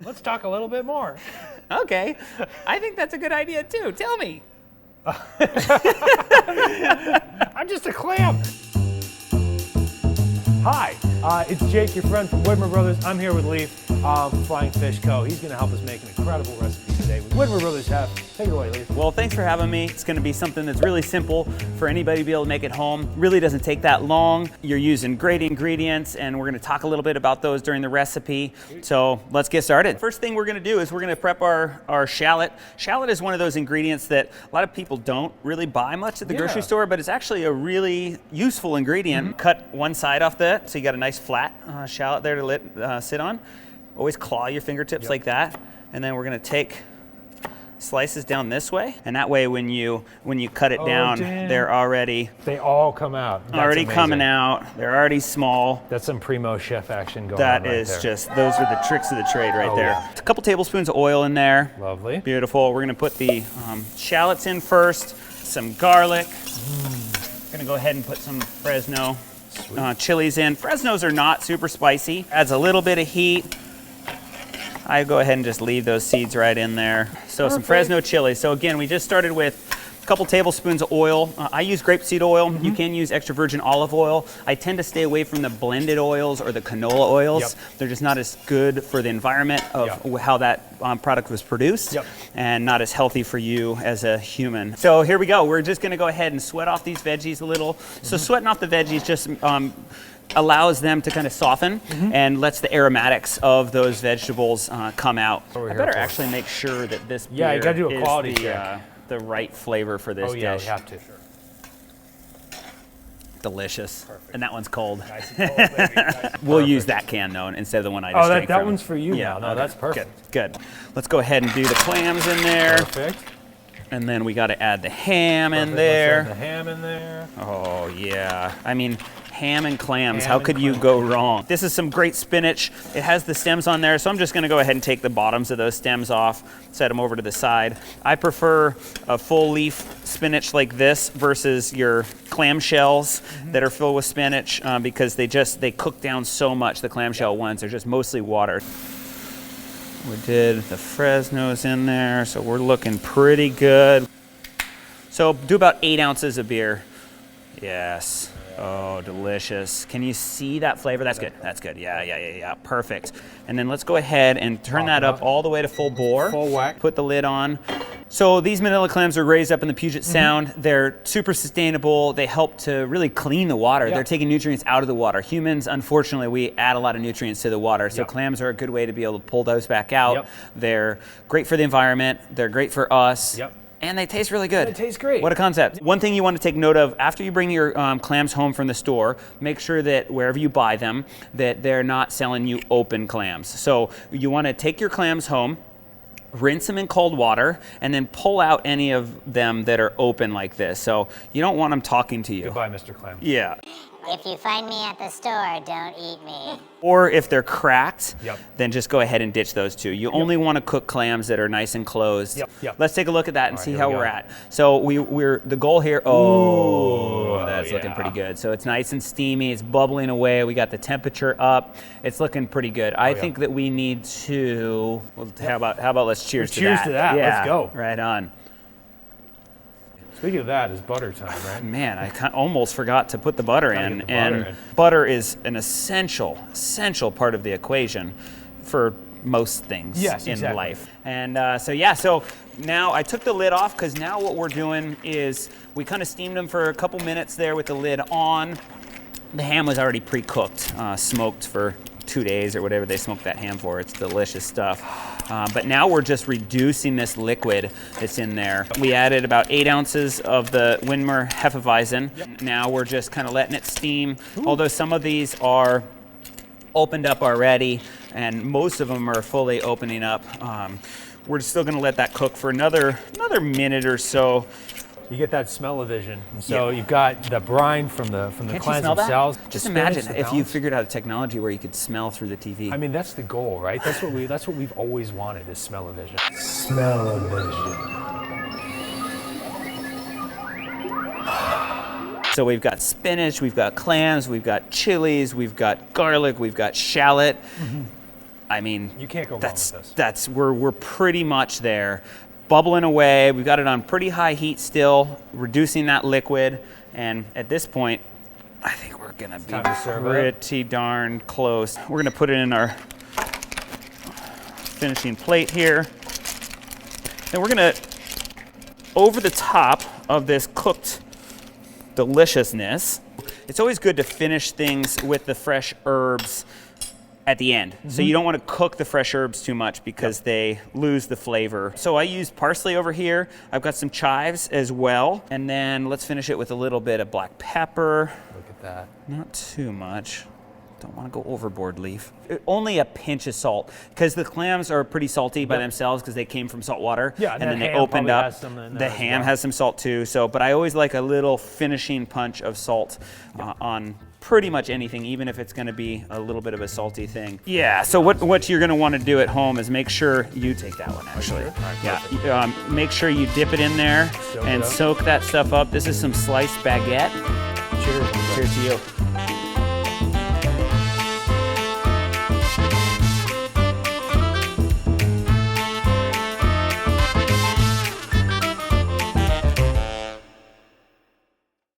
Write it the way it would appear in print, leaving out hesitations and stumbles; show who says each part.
Speaker 1: Let's talk a little bit more.
Speaker 2: Okay, I think that's a good idea too. Tell me.
Speaker 1: I'm just a clam. Hi, it's Jake, your friend from Widmer Brothers. I'm here with Lyf from Flying Fish Co. He's going to help us make an incredible recipe today with Widmer Brothers Hefe. Take it away, Lyf.
Speaker 2: Well, thanks for having me. It's going to be something that's really simple for anybody to be able to make at home. Really doesn't take that long. You're using great ingredients, and we're going to talk a little bit about those during the recipe. So let's get started. First thing we're going to do is we're going to prep our shallot. Shallot is one of those ingredients that a lot of people don't really buy much at the grocery store, but it's actually a really useful ingredient. Cut one side off so you got a nice flat shallot there to sit on. Always claw your fingertips like that, and then we're going to take slices down this way, and that way when you cut it down, they're already
Speaker 1: they all come out. That's
Speaker 2: already
Speaker 1: amazing.
Speaker 2: Coming out. They're already small.
Speaker 1: That's some primo chef action going on
Speaker 2: That
Speaker 1: right
Speaker 2: is
Speaker 1: there.
Speaker 2: just, those are the tricks of the trade right there.
Speaker 1: Yeah.
Speaker 2: A couple tablespoons of oil in there.
Speaker 1: Lovely.
Speaker 2: Beautiful. We're going to put the shallots in first, some garlic. We're going to go ahead and put some Fresno chilies in. Fresnos are not super spicy. Adds a little bit of heat. I go ahead and just leave those seeds right in there. So some Fresno chilies. So again, we just started with a couple tablespoons of oil. I use grapeseed oil. You can use extra virgin olive oil. I tend to stay away from the blended oils or the canola oils. They're just not as good for the environment of how that product was produced, and not as healthy for you as a human. So here we go. We're just going to go ahead and sweat off these veggies a little. So sweating off the veggies just allows them to kind of soften and lets the aromatics of those vegetables come out. I better actually make sure that this beer
Speaker 1: you got to do a quality
Speaker 2: is
Speaker 1: check.
Speaker 2: The right flavor for this dish.
Speaker 1: Yeah, you have to.
Speaker 2: Delicious.
Speaker 1: Perfect.
Speaker 2: And that one's cold.
Speaker 1: Nice and cold, baby. Nice.
Speaker 2: We'll use that can though instead of the one I just drank
Speaker 1: that
Speaker 2: from.
Speaker 1: one's for you now. No, that's perfect.
Speaker 2: Good. Let's go ahead and do the clams in there.
Speaker 1: Perfect.
Speaker 2: And then we got to add the ham in
Speaker 1: Let's
Speaker 2: there.
Speaker 1: add the ham in there.
Speaker 2: Oh yeah. I mean, ham and clams, how could you go wrong? This is some great spinach. It has the stems on there, so I'm just gonna go ahead and take the bottoms of those stems off, set them over to the side. I prefer a full leaf spinach like this versus your clam shells that are filled with spinach because they cook down so much, the clamshell ones. They're just mostly water. We did the Fresnos in there, so we're looking pretty good. So do about 8 ounces of beer. Yes. Oh, delicious. Can you see that flavor? That's good. That's good. Yeah. Perfect. And then let's go ahead and turn that up all the way to full bore.
Speaker 1: Full whack.
Speaker 2: Put the lid on. So these Manila clams are raised up in the Puget Sound. They're super sustainable. They help to really clean the water. They're taking nutrients out of the water. Humans, unfortunately, we add a lot of nutrients to the water. So clams are a good way to be able to pull those back out. They're great for the environment. They're great for us. And they taste really good.
Speaker 1: It tastes great.
Speaker 2: What a concept. One thing you want to take note of, after you bring your clams home from the store, make sure that wherever you buy them, that they're not selling you open clams. So you want to take your clams home, rinse them in cold water, and then pull out any of them that are open like this. So you don't want them talking to you.
Speaker 1: Goodbye, Mr. Clam.
Speaker 2: Yeah.
Speaker 3: If you find me at the store, don't eat me.
Speaker 2: Or if they're cracked, then just go ahead and ditch those too. You only want to cook clams that are nice and closed. Let's take a look at that and see how we're at. So we're the goal here. Oh, that's looking pretty good. So it's nice and steamy. It's bubbling away. We got the temperature up. It's looking pretty good. I think that we need to. Well, how about let's cheers to that?
Speaker 1: Cheers to that.
Speaker 2: Yeah,
Speaker 1: let's go.
Speaker 2: Right on.
Speaker 1: Speaking of that, it's butter time, right?
Speaker 2: Man, I almost forgot to put the butter in. And butter is an essential part of the equation for most things in life. And so now I took the lid off because now what we're doing is we kind of steamed them for a couple minutes there with the lid on. The ham was already pre-cooked, smoked for 2 days or whatever they smoke that ham for. It's delicious stuff. But now we're just reducing this liquid that's in there. We added about 8 ounces of the Widmer Hefeweizen. Now we're just kind of letting it steam. Although some of these are opened up already and most of them are fully opening up. We're still gonna let that cook for another minute or so.
Speaker 1: You get that smell-o-vision. And so you've got the brine from the clams themselves.
Speaker 2: Just imagine if you figured out a technology where you could smell through the TV.
Speaker 1: I mean, that's the goal, right? That's what we've always wanted is smell-o-vision. Smell-o-vision.
Speaker 2: So we've got spinach, we've got clams, we've got chilies, we've got garlic, we've got shallot. I mean,
Speaker 1: You can't go wrong with this.
Speaker 2: We're pretty much there. Bubbling away. We've got it on pretty high heat still, reducing that liquid. And at this point, I think we're gonna be
Speaker 1: Time to serve it.
Speaker 2: pretty darn close. We're gonna put it in our finishing plate here. Then we're gonna, over the top of this cooked deliciousness, it's always good to finish things with the fresh herbs at the end. So you don't want to cook the fresh herbs too much because they lose the flavor. So I use parsley over here. I've got some chives as well. And then let's finish it with a little bit of black pepper.
Speaker 1: Look at that.
Speaker 2: Not too much. Don't want to go overboard, Lyf. Only a pinch of salt, because the clams are pretty salty by themselves because they came from salt water.
Speaker 1: Yeah,
Speaker 2: and
Speaker 1: and
Speaker 2: then
Speaker 1: that
Speaker 2: they
Speaker 1: ham
Speaker 2: opened
Speaker 1: probably
Speaker 2: up.
Speaker 1: has some in
Speaker 2: The
Speaker 1: there as
Speaker 2: ham
Speaker 1: well.
Speaker 2: has some salt too. So, but I always like a little finishing punch of salt on pretty much anything, even if it's going to be a little bit of a salty thing. Yeah. So what you're going to want to do at home is make sure you take that one actually. Yeah. Make sure you dip it in there and soak that stuff up. This is some sliced baguette.
Speaker 1: Cheers.
Speaker 2: Cheers to you.